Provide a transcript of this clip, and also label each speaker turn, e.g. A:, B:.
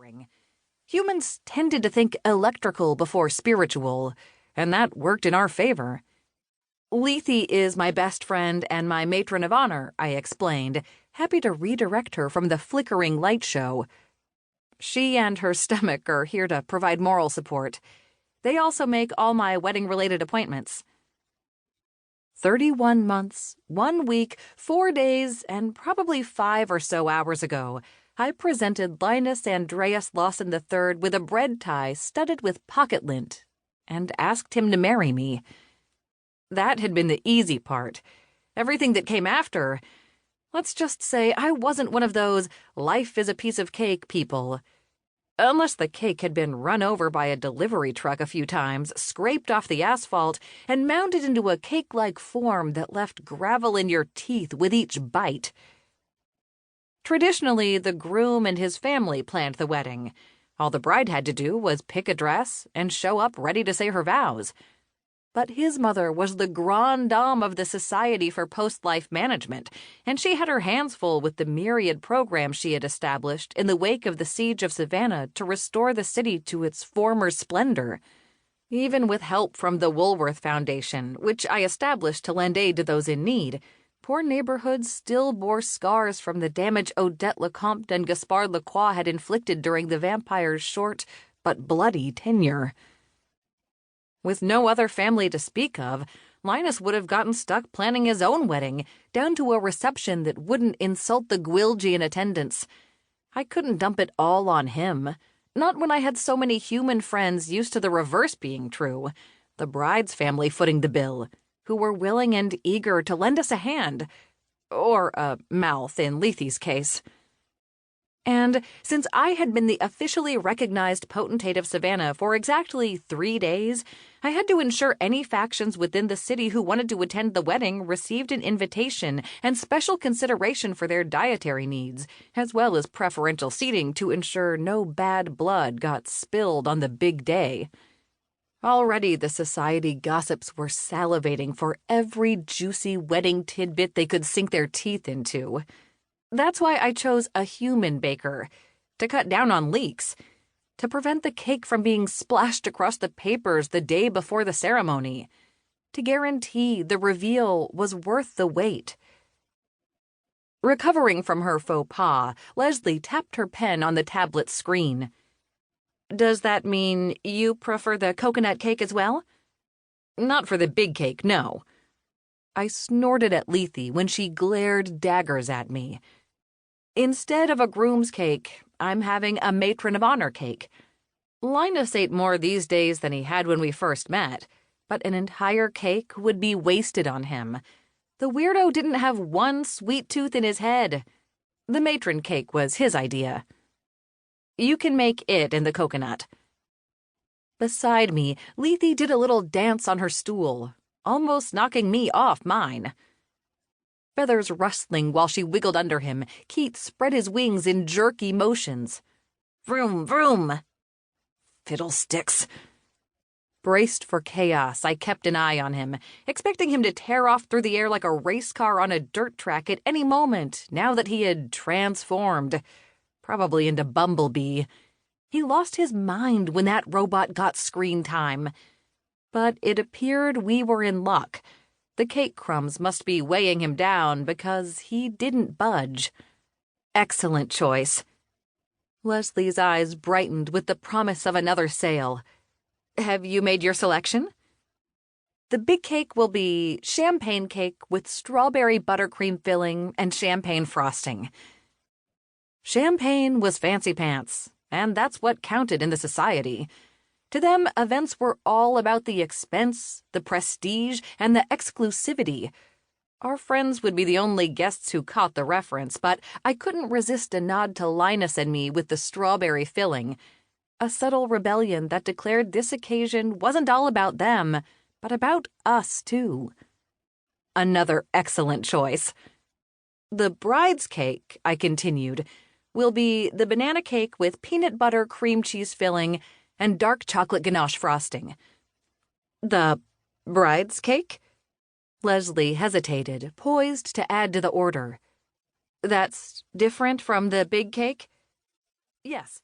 A: flickering. Humans tended to think electrical before spiritual, and that worked in our favor. Lethe is my best friend and my matron of honor, I explained, happy to redirect her from the flickering light show. She and her stomach are here to provide moral support. They also make all my wedding-related appointments. 31 months, 1 week, 4 days, and probably 5 or so hours ago, I presented Linus Andreas Lawson III with a bread tie studded with pocket lint and asked him to marry me. That had been the easy part. Everything that came after, let's just say I wasn't one of those life is a piece of cake people. Unless the cake had been run over by a delivery truck a few times, scraped off the asphalt, and mounted into a cake-like form that left gravel in your teeth with each bite. Traditionally, the groom and his family planned the wedding. All the bride had to do was pick a dress and show up ready to say her vows. But his mother was the grande dame of the Society for Post-Life Management, and she had her hands full with the myriad programs she had established in the wake of the siege of Savannah to restore the city to its former splendor. Even with help from the Woolworth Foundation, which I established to lend aid to those in need, poor neighborhoods still bore scars from the damage Odette Lecomte and Gaspard Lacroix had inflicted during the vampire's short but bloody tenure. With no other family to speak of, Linus would have gotten stuck planning his own wedding, down to a reception that wouldn't insult the Gwilgy in attendance. I couldn't dump it all on him. Not when I had so many human friends used to the reverse being true, the bride's family footing the bill, who were willing and eager to lend us a hand. Or a mouth, in Lethe's case. And since I had been the officially recognized potentate of Savannah for exactly 3 days, I had to ensure any factions within the city who wanted to attend the wedding received an invitation and special consideration for their dietary needs, as well as preferential seating to ensure no bad blood got spilled on the big day. Already the society gossips were salivating for every juicy wedding tidbit they could sink their teeth into. That's why I chose a human baker, to cut down on leaks, to prevent the cake from being splashed across the papers the day before the ceremony, to guarantee the reveal was worth the wait. Recovering from her faux pas, Leslie tapped her pen on the tablet screen. Does that mean you prefer the coconut cake as well? Not for the big cake, no. I snorted at Lethe when she glared daggers at me. Instead of a groom's cake, I'm having a matron of honor cake. Linus ate more these days than he had when we first met, but an entire cake would be wasted on him. The weirdo didn't have one sweet tooth in his head. The matron cake was his idea. You can make it in the coconut. Beside me, Lethe did a little dance on her stool, almost knocking me off mine. Feathers rustling while she wiggled under him, Keith spread his wings in jerky motions. Vroom, vroom! Fiddlesticks! Braced for chaos, I kept an eye on him, expecting him to tear off through the air like a race car on a dirt track at any moment, now that he had transformed, probably into Bumblebee. He lost his mind when that robot got screen time. But it appeared we were in luck. The cake crumbs must be weighing him down because he didn't budge. Excellent choice. Leslie's eyes brightened with the promise of another sale. Have you made your selection? The big cake will be champagne cake with strawberry buttercream filling and champagne frosting. Champagne was fancy pants, and that's what counted in the society. To them, events were all about the expense, the prestige, and the exclusivity. Our friends would be the only guests who caught the reference, but I couldn't resist a nod to Linus and me with the strawberry filling. A subtle rebellion that declared this occasion wasn't all about them, but about us, too. Another excellent choice. The bride's cake, I continued, will be the banana cake with peanut butter cream cheese filling and dark chocolate ganache frosting. The bride's cake? Leslie hesitated, poised to add to the order. That's different from the big cake? Yes.